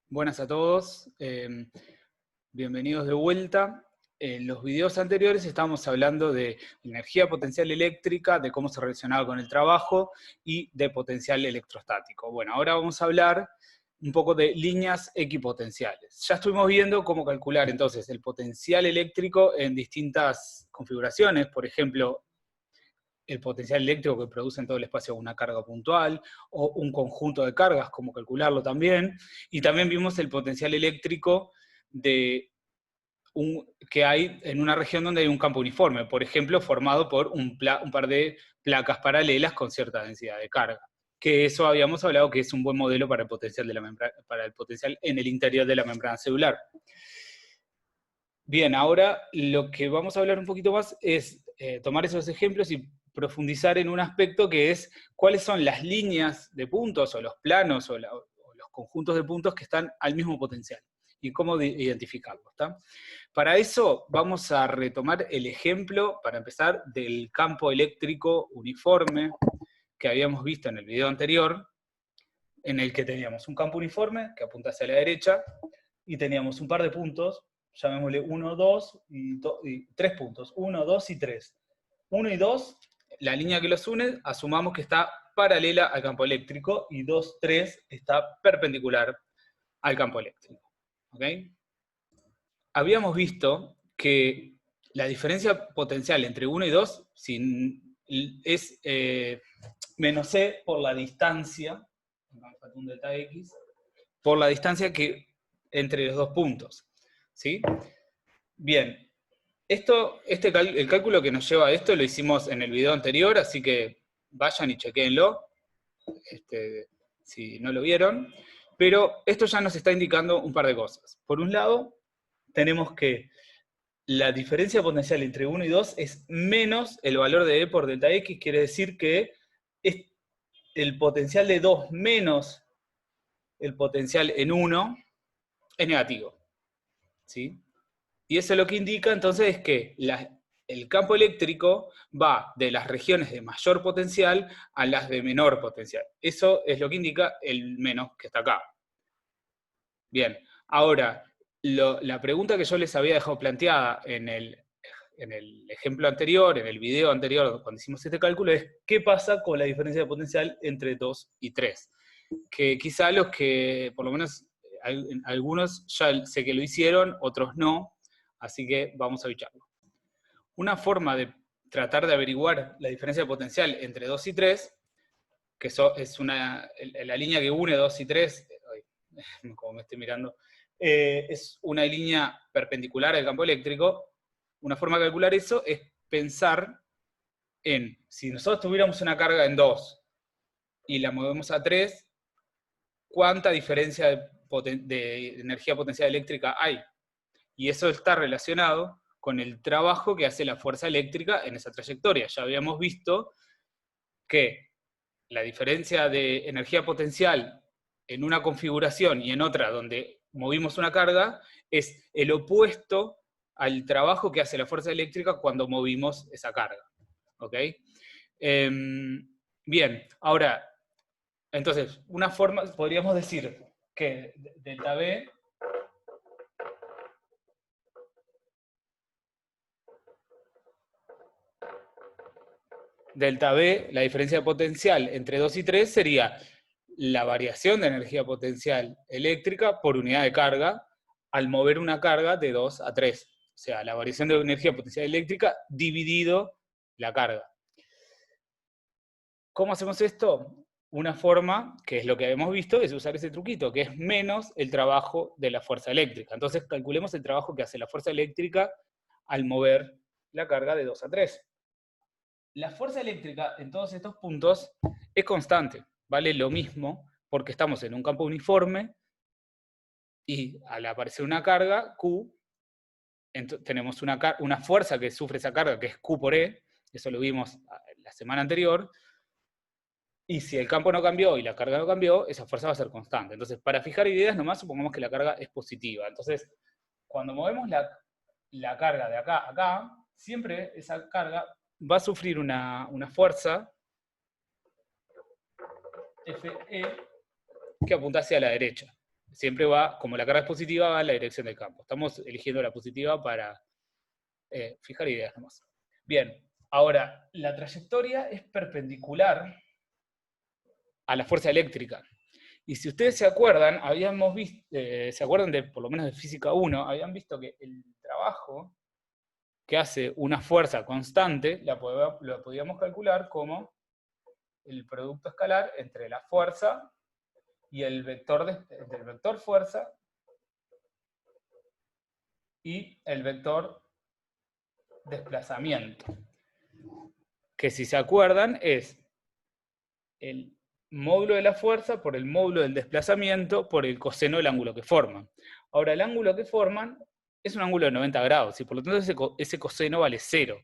Buenas a todos, bienvenidos de vuelta. En los videos anteriores estábamos hablando de energía potencial eléctrica, de cómo se relacionaba con el trabajo y de potencial electrostático. Bueno, ahora vamos a hablar un poco de líneas equipotenciales. Ya estuvimos viendo cómo calcular entonces el potencial eléctrico en distintas configuraciones, por ejemplo, el potencial eléctrico que produce en todo el espacio una carga puntual, o un conjunto de cargas, cómo calcularlo también, y también vimos el potencial eléctrico que hay en una región donde hay un campo uniforme, por ejemplo, formado por un par de placas paralelas con cierta densidad de carga. Que eso habíamos hablado que es un buen modelo para el potencial, para el potencial en el interior de la membrana celular. Bien, ahora lo que vamos a hablar un poquito más es tomar esos ejemplos y profundizar en un aspecto que es cuáles son las líneas de puntos o los planos o los conjuntos de puntos que están al mismo potencial y cómo identificarlos. ¿Está? Para eso vamos a retomar el ejemplo, para empezar, del campo eléctrico uniforme que habíamos visto en el video anterior, en el que teníamos un campo uniforme que apunta hacia la derecha y teníamos un par de puntos, llamémosle 1, 2 y 3 puntos, 1, 2 y 3. 1 y 2, la línea que los une, asumamos que está paralela al campo eléctrico, y 2, 3 está perpendicular al campo eléctrico. ¿Okay? Habíamos visto que la diferencia potencial entre 1 y 2 es menos c por la distancia, un delta x, por la distancia que entre los dos puntos. ¿Sí? Bien, el cálculo que nos lleva a esto lo hicimos en el video anterior, así que vayan y chequéenlo, si no lo vieron. Pero esto ya nos está indicando un par de cosas. Por un lado, tenemos que la diferencia potencial entre 1 y 2 es menos el valor de E por delta X, quiere decir que es el potencial de 2 menos el potencial en 1 es negativo. ¿Sí? Y eso lo que indica entonces es que el campo eléctrico va de las regiones de mayor potencial a las de menor potencial. Eso es lo que indica el menos que está acá. Bien, ahora, la pregunta que yo les había dejado planteada en el ejemplo anterior, en el video anterior, cuando hicimos este cálculo, es ¿qué pasa con la diferencia de potencial entre 2 y 3? Que quizá los que, por lo menos algunos ya sé que lo hicieron, otros no, así que vamos a bicharlo. Una forma de tratar de averiguar la diferencia de potencial entre 2 y 3, que es la línea que une 2 y 3, como me estoy mirando, es una línea perpendicular al campo eléctrico. Una forma de calcular eso es pensar en, si nosotros tuviéramos una carga en 2 y la movemos a 3, ¿cuánta diferencia de energía potencial eléctrica hay? Y eso está relacionado con el trabajo que hace la fuerza eléctrica en esa trayectoria. Ya habíamos visto que la diferencia de energía potencial en una configuración y en otra donde movimos una carga es el opuesto al trabajo que hace la fuerza eléctrica cuando movimos esa carga. ¿Ok? Bien, ahora, entonces, una forma, podríamos decir que delta B la diferencia de potencial entre 2 y 3 sería la variación de energía potencial eléctrica por unidad de carga al mover una carga de 2 a 3. O sea, la variación de energía potencial eléctrica dividido la carga. ¿Cómo hacemos esto? Una forma, que es lo que hemos visto, es usar ese truquito, que es menos el trabajo de la fuerza eléctrica. Entonces calculemos el trabajo que hace la fuerza eléctrica al mover la carga de 2 a 3. La fuerza eléctrica en todos estos puntos es constante, vale lo mismo, porque estamos en un campo uniforme y al aparecer una carga, Q, tenemos una fuerza que sufre esa carga, que es Q por E, eso lo vimos la semana anterior, y si el campo no cambió y la carga no cambió, esa fuerza va a ser constante. Entonces, para fijar ideas nomás, supongamos que la carga es positiva. Entonces, cuando movemos la carga de acá a acá, siempre esa carga va a sufrir una fuerza Fe que apunta hacia la derecha. siempre va, como la carga es positiva, va en la dirección del campo. Estamos eligiendo la positiva para fijar ideas nomás. Bien, ahora, la trayectoria es perpendicular a la fuerza eléctrica. Y si ustedes se acuerdan, habíamos visto, se acuerdan de, por lo menos de Física 1, habían visto que el trabajo que hace una fuerza constante, lo podíamos calcular como el producto escalar entre la fuerza y el vector, entre el vector fuerza y el vector desplazamiento. Que si se acuerdan es el módulo de la fuerza por el módulo del desplazamiento por el coseno del ángulo que forman. Ahora, el ángulo que forman es un ángulo de 90 grados y por lo tanto ese coseno vale 0.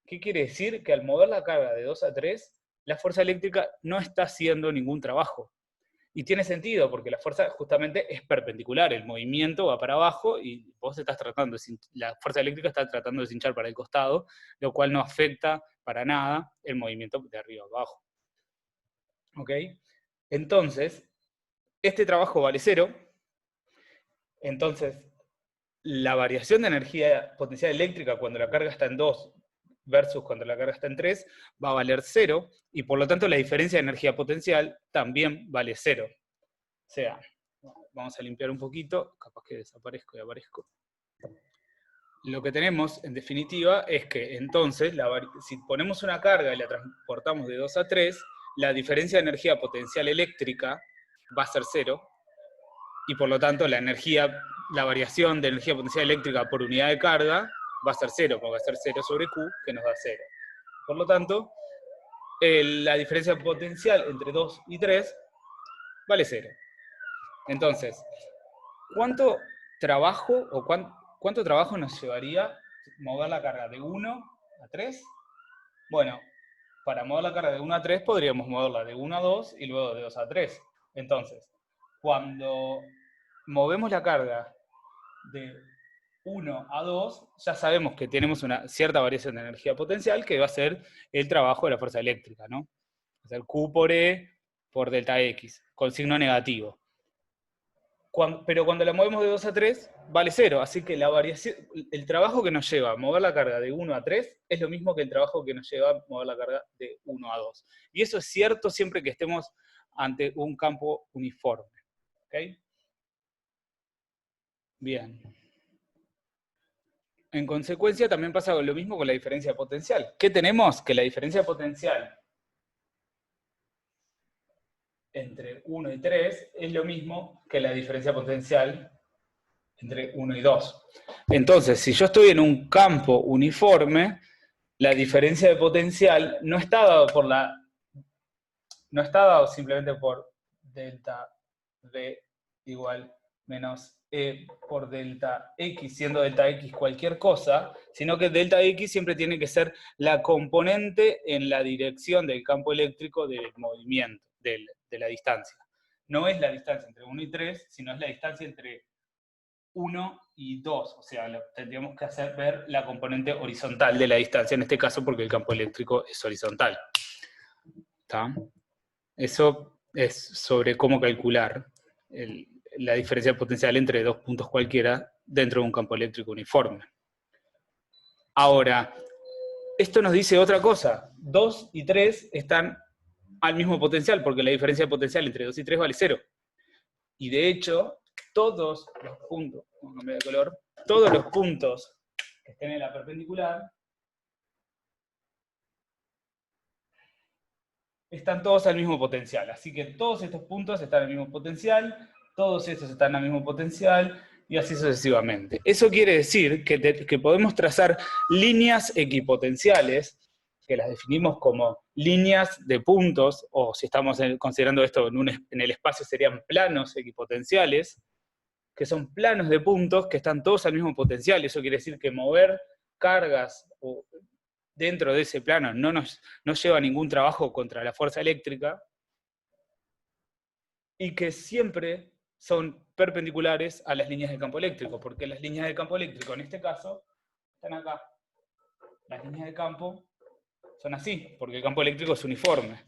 ¿Qué quiere decir? Que al mover la carga de 2 a 3, la fuerza eléctrica no está haciendo ningún trabajo. Y tiene sentido, porque la fuerza justamente es perpendicular, el movimiento va para abajo y vos estás tratando la fuerza eléctrica está tratando de cinchar para el costado, lo cual no afecta para nada el movimiento de arriba a abajo. ¿Ok? Entonces, este trabajo vale 0, entonces la variación de energía potencial eléctrica cuando la carga está en 2 versus cuando la carga está en 3 va a valer 0, y por lo tanto la diferencia de energía potencial también vale 0. O sea, vamos a limpiar un poquito, capaz que desaparezco y aparezco. Lo que tenemos, en definitiva, es que entonces, si ponemos una carga y la transportamos de 2 a 3, la diferencia de energía potencial eléctrica va a ser 0, y por lo tanto la variación de energía potencial eléctrica por unidad de carga va a ser 0, porque va a ser 0 sobre Q, que nos da 0. Por lo tanto, la diferencia potencial entre 2 y 3 vale 0. Entonces, ¿cuánto trabajo nos llevaría mover la carga de 1 a 3? Bueno, para mover la carga de 1 a 3 podríamos moverla de 1 a 2 y luego de 2 a 3. Entonces, cuando movemos la carga de 1 a 2, ya sabemos que tenemos una cierta variación de energía potencial que va a ser el trabajo de la fuerza eléctrica, ¿no? Va a ser Q por E por delta X, con signo negativo. Pero cuando la movemos de 2 a 3, vale 0. Así que la variación, el trabajo que nos lleva a mover la carga de 1 a 3 es lo mismo que el trabajo que nos lleva a mover la carga de 1 a 2. Y eso es cierto siempre que estemos ante un campo uniforme. ¿Okay? Bien. En consecuencia, también pasa lo mismo con la diferencia potencial. ¿Qué tenemos? Que la diferencia potencial entre 1 y 3 es lo mismo que la diferencia potencial entre 1 y 2. Entonces, si yo estoy en un campo uniforme, la diferencia de potencial no está dado simplemente por delta V igual menos E por delta X, siendo delta X cualquier cosa, sino que delta X siempre tiene que ser la componente en la dirección del campo eléctrico del movimiento, de la distancia. No es la distancia entre 1 y 3, sino es la distancia entre 1 y 2, o sea, tendríamos que ver la componente horizontal de la distancia, en este caso porque el campo eléctrico es horizontal. ¿Está? Eso es sobre cómo calcular la diferencia potencial entre dos puntos cualquiera dentro de un campo eléctrico uniforme. Ahora, esto nos dice otra cosa. 2 y 3 están al mismo potencial, porque la diferencia potencial entre 2 y 3 vale 0. Y de hecho, todos los puntos, vamos a cambiar de color, todos los puntos que estén en la perpendicular están todos al mismo potencial. Así que todos estos puntos están al mismo potencial, todos estos están al mismo potencial, y así sucesivamente. Eso quiere decir que podemos trazar líneas equipotenciales, que las definimos como líneas de puntos, o si estamos considerando esto en el espacio serían planos equipotenciales, que son planos de puntos que están todos al mismo potencial. Eso quiere decir que mover cargas dentro de ese plano no lleva ningún trabajo contra la fuerza eléctrica, y que siempre son perpendiculares a las líneas de campo eléctrico, porque las líneas de campo eléctrico en este caso están acá. Las líneas de campo son así, porque el campo eléctrico es uniforme.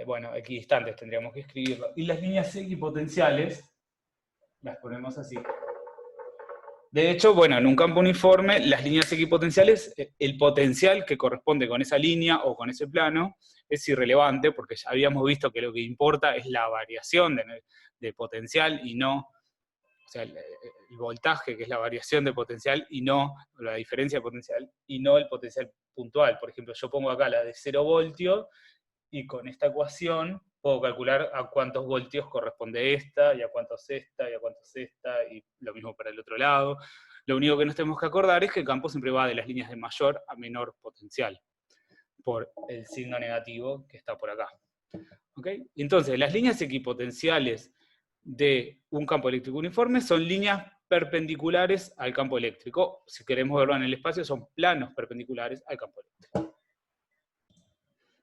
Bueno, equidistantes tendríamos que escribirlo. Y las líneas equipotenciales las ponemos así. De hecho, bueno, en un campo uniforme, las líneas equipotenciales, el potencial que corresponde con esa línea o con ese plano es irrelevante, porque ya habíamos visto que lo que importa es la variación de potencial y no, o sea, el voltaje, que es la variación de potencial, y no la diferencia de potencial, y no el potencial puntual. Por ejemplo, yo pongo acá la de 0 voltios, y con esta ecuación puedo calcular a cuántos voltios corresponde esta, y a cuántos esta, y a cuántos esta, y lo mismo para el otro lado. Lo único que nos tenemos que acordar es que el campo siempre va de las líneas de mayor a menor potencial, por el signo negativo que está por acá. ¿Okay? Entonces, las líneas equipotenciales de un campo eléctrico uniforme son líneas perpendiculares al campo eléctrico. Si queremos verlo en el espacio, son planos perpendiculares al campo eléctrico.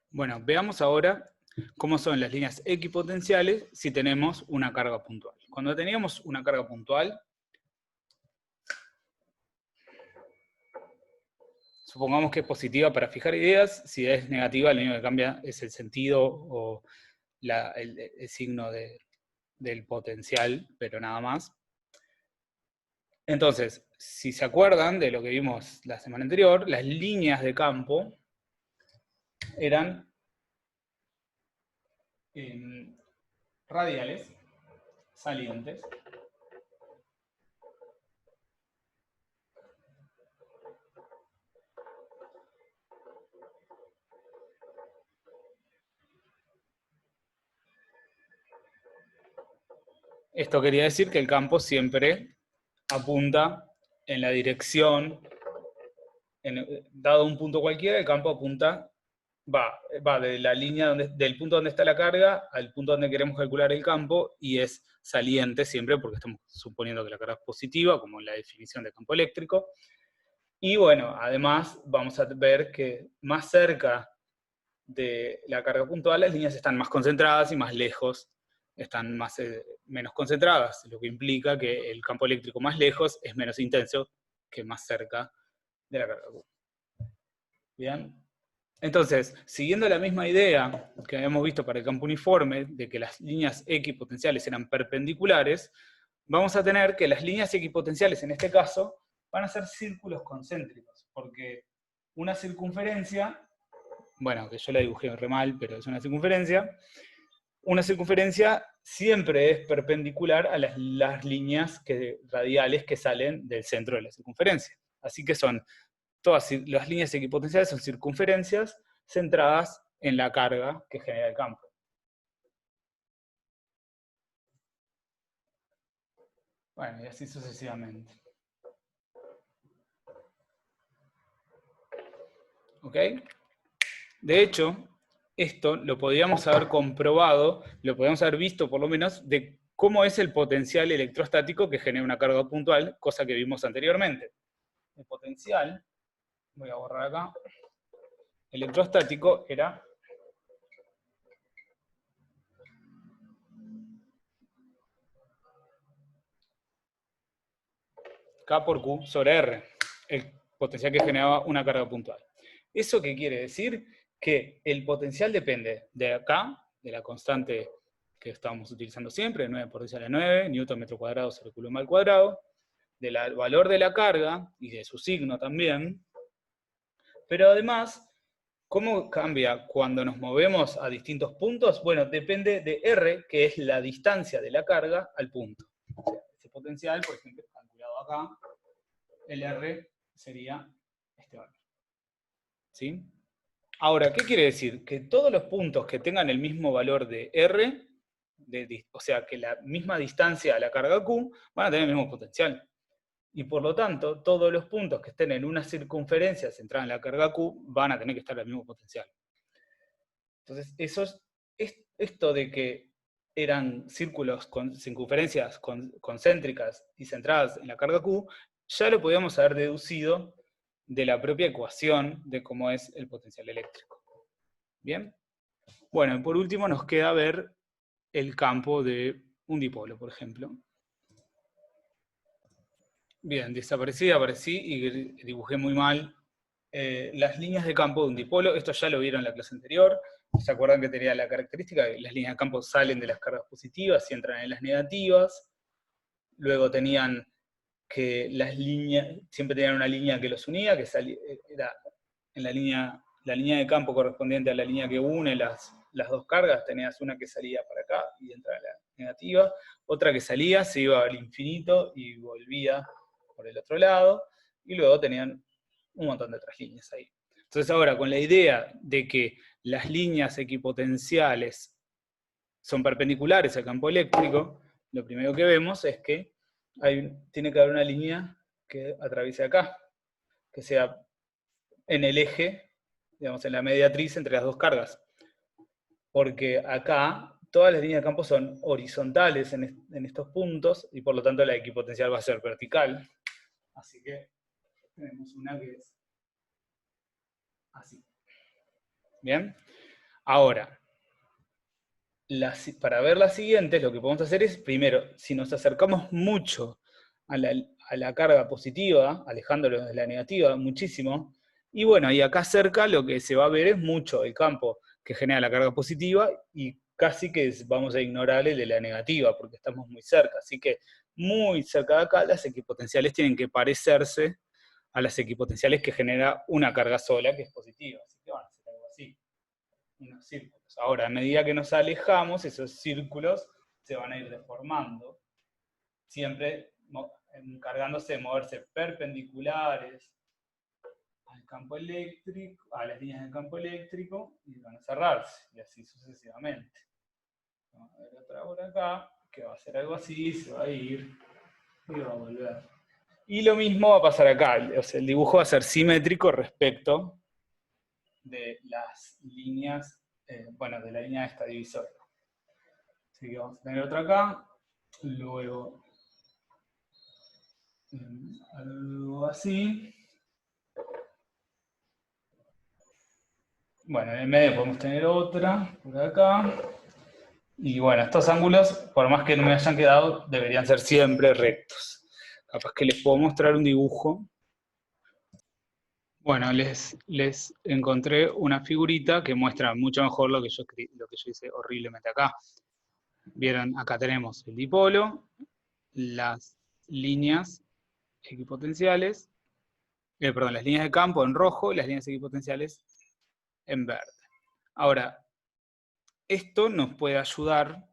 Bueno, veamos ahora cómo son las líneas equipotenciales si tenemos una carga puntual. Cuando teníamos una carga puntual, supongamos que es positiva para fijar ideas, si es negativa, lo único que cambia es el sentido o el signo del potencial, pero nada más. Entonces, si se acuerdan de lo que vimos la semana anterior, las líneas de campo eran radiales, salientes, esto quería decir que el campo siempre apunta en la dirección, dado un punto cualquiera, el campo apunta, va de la línea del punto donde está la carga al punto donde queremos calcular el campo, y es saliente siempre porque estamos suponiendo que la carga es positiva, como en la definición de campo eléctrico. Y bueno, además vamos a ver que más cerca de la carga puntual las líneas están más concentradas y más lejos están menos concentradas, lo que implica que el campo eléctrico más lejos es menos intenso que más cerca de la carga Q. ¿Bien? Entonces, siguiendo la misma idea que habíamos visto para el campo uniforme, de que las líneas equipotenciales eran perpendiculares, vamos a tener que las líneas equipotenciales en este caso van a ser círculos concéntricos, porque una circunferencia, bueno, que yo la dibujé re mal, pero es una circunferencia siempre es perpendicular a las líneas radiales que salen del centro de la circunferencia. Así que todas las líneas equipotenciales son circunferencias centradas en la carga que genera el campo. Bueno, y así sucesivamente. ¿Ok? De hecho, esto lo podríamos haber comprobado, lo podríamos haber visto por lo menos, de cómo es el potencial electrostático que genera una carga puntual, cosa que vimos anteriormente. El potencial, voy a borrar acá, electrostático era K por Q sobre R, el potencial que generaba una carga puntual. ¿Eso qué quiere decir? Que el potencial depende de acá, de la constante que estamos utilizando siempre, 9 por 10 a la 9, newton metro cuadrado sobre coulomb al cuadrado, del valor de la carga y de su signo también, pero además, ¿cómo cambia cuando nos movemos a distintos puntos? Bueno, depende de R, que es la distancia de la carga al punto. O sea, ese potencial, por ejemplo, calculado acá, el R sería este valor. ¿Sí? Ahora, ¿qué quiere decir? Que todos los puntos que tengan el mismo valor de R, o sea, que la misma distancia a la carga Q, van a tener el mismo potencial. Y por lo tanto, todos los puntos que estén en una circunferencia centrada en la carga Q van a tener que estar al mismo potencial. Entonces, esto de que eran círculos con circunferencias concéntricas y centradas en la carga Q, ya lo podíamos haber deducido de la propia ecuación de cómo es el potencial eléctrico. ¿Bien? Bueno, y por último nos queda ver el campo de un dipolo, por ejemplo. Bien, desaparecí y dibujé muy mal las líneas de campo de un dipolo. Esto ya lo vieron en la clase anterior. ¿Se acuerdan que tenía la característica de que las líneas de campo salen de las cargas positivas y entran en las negativas? luego tenían que las líneas, siempre tenían una línea que los unía, que era en la línea de campo correspondiente a la línea que une las dos cargas, tenías una que salía para acá y entraba la negativa, otra que salía, se iba al infinito y volvía por el otro lado, y luego tenían un montón de otras líneas ahí. Entonces ahora, con la idea de que las líneas equipotenciales son perpendiculares al campo eléctrico, lo primero que vemos es que tiene que haber una línea que atraviese acá, que sea en el eje, digamos, en la mediatriz entre las dos cargas. Porque acá todas las líneas de campo son horizontales en estos puntos, y por lo tanto la equipotencial va a ser vertical. Así que tenemos una que es así. ¿Bien? Ahora, para ver las siguientes, lo que podemos hacer es, primero, si nos acercamos mucho a la carga positiva, alejándolo de la negativa muchísimo, y bueno, y acá cerca lo que se va a ver es mucho el campo que genera la carga positiva, y casi que vamos a ignorar el de la negativa, porque estamos muy cerca. Así que muy cerca de acá, las equipotenciales tienen que parecerse a las equipotenciales que genera una carga sola, que es positiva. Así que van a ser algo así, unos círculos. Ahora, a medida que nos alejamos, esos círculos se van a ir deformando, siempre encargándose de moverse perpendiculares al campo eléctrico, a las líneas del campo eléctrico, y van a cerrarse, y así sucesivamente. Vamos a ver otra por acá, que va a ser algo así, se va a ir, y va a volver. Y lo mismo va a pasar acá, o sea, el dibujo va a ser simétrico respecto de las líneas, bueno, de la línea de esta divisoria. Así que vamos a tener otra acá, luego algo así. Bueno, en el medio podemos tener otra, por acá. Y bueno, estos ángulos, por más que no me hayan quedado, deberían ser siempre rectos. Capaz que les puedo mostrar un dibujo. Bueno, les encontré una figurita que muestra mucho mejor lo que yo hice horriblemente acá. Vieron, acá tenemos el dipolo, las líneas equipotenciales, perdón, las líneas de campo en rojo y las líneas equipotenciales en verde. Ahora, esto nos puede ayudar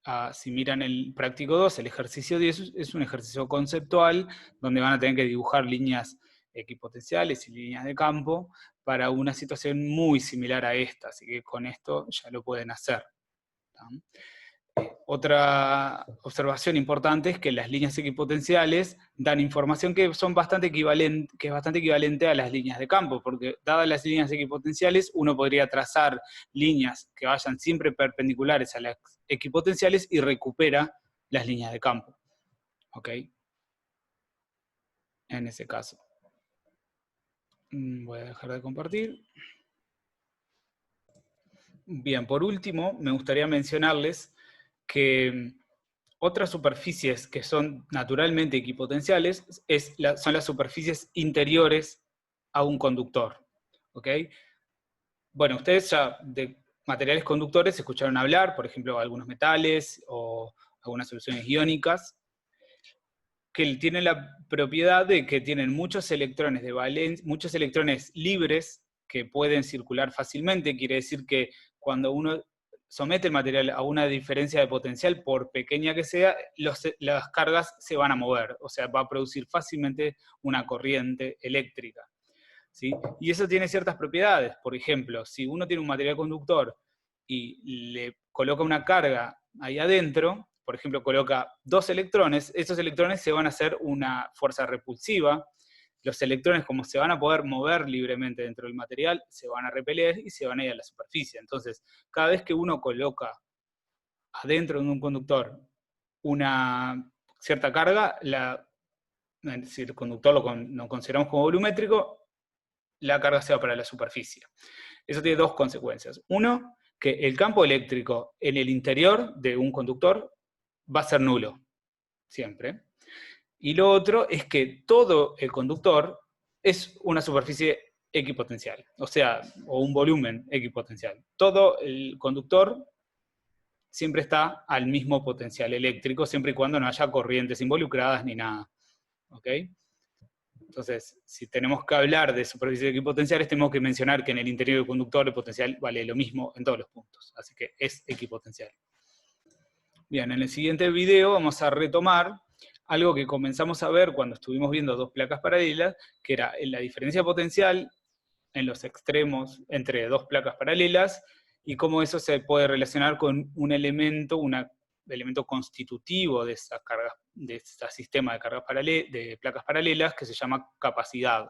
a, si miran el práctico 2, el ejercicio 10 es un ejercicio conceptual donde van a tener que dibujar líneas equipotenciales y líneas de campo para una situación muy similar a esta, así que con esto ya lo pueden hacer. Otra observación importante es que las líneas equipotenciales dan información que es bastante equivalente a las líneas de campo, porque dadas las líneas equipotenciales, uno podría trazar líneas que vayan siempre perpendiculares a las equipotenciales y recupera las líneas de campo. ¿Ok? En ese caso. Voy a dejar de compartir. Bien, por último, me gustaría mencionarles que otras superficies que son naturalmente equipotenciales son las superficies interiores a un conductor. ¿Ok? Bueno, ustedes ya de materiales conductores escucharon hablar, por ejemplo, algunos metales o algunas soluciones iónicas, que tienen la propiedad de que tienen muchos electrones muchos electrones libres que pueden circular fácilmente. Quiere decir que cuando uno somete el material a una diferencia de potencial, por pequeña que sea, las cargas se van a mover, o sea, va a producir fácilmente una corriente eléctrica, ¿sí? Y eso tiene ciertas propiedades. Por ejemplo, si uno tiene un material conductor y le coloca una carga ahí adentro, por ejemplo, coloca 2 electrones, esos electrones se van a hacer una fuerza repulsiva. Los electrones, como se van a poder mover libremente dentro del material, se van a repeler y se van a ir a la superficie. Entonces, cada vez que uno coloca adentro de un conductor una cierta carga, si el conductor lo consideramos como volumétrico, la carga se va para la superficie. Eso tiene 2 consecuencias. Uno, que el campo eléctrico en el interior de un conductor va a ser nulo, siempre. Y lo otro es que todo el conductor es una superficie equipotencial, o sea, o un volumen equipotencial. Todo el conductor siempre está al mismo potencial eléctrico, siempre y cuando no haya corrientes involucradas ni nada. ¿Ok? Entonces, si tenemos que hablar de superficies equipotenciales, tenemos que mencionar que en el interior del conductor el potencial vale lo mismo en todos los puntos. Así que es equipotencial. Bien, en el siguiente video vamos a retomar algo que comenzamos a ver cuando estuvimos viendo dos placas paralelas, que era la diferencia potencial en los extremos entre dos placas paralelas, y cómo eso se puede relacionar con un elemento constitutivo de ese sistema de placas paralelas, que se llama capacidad.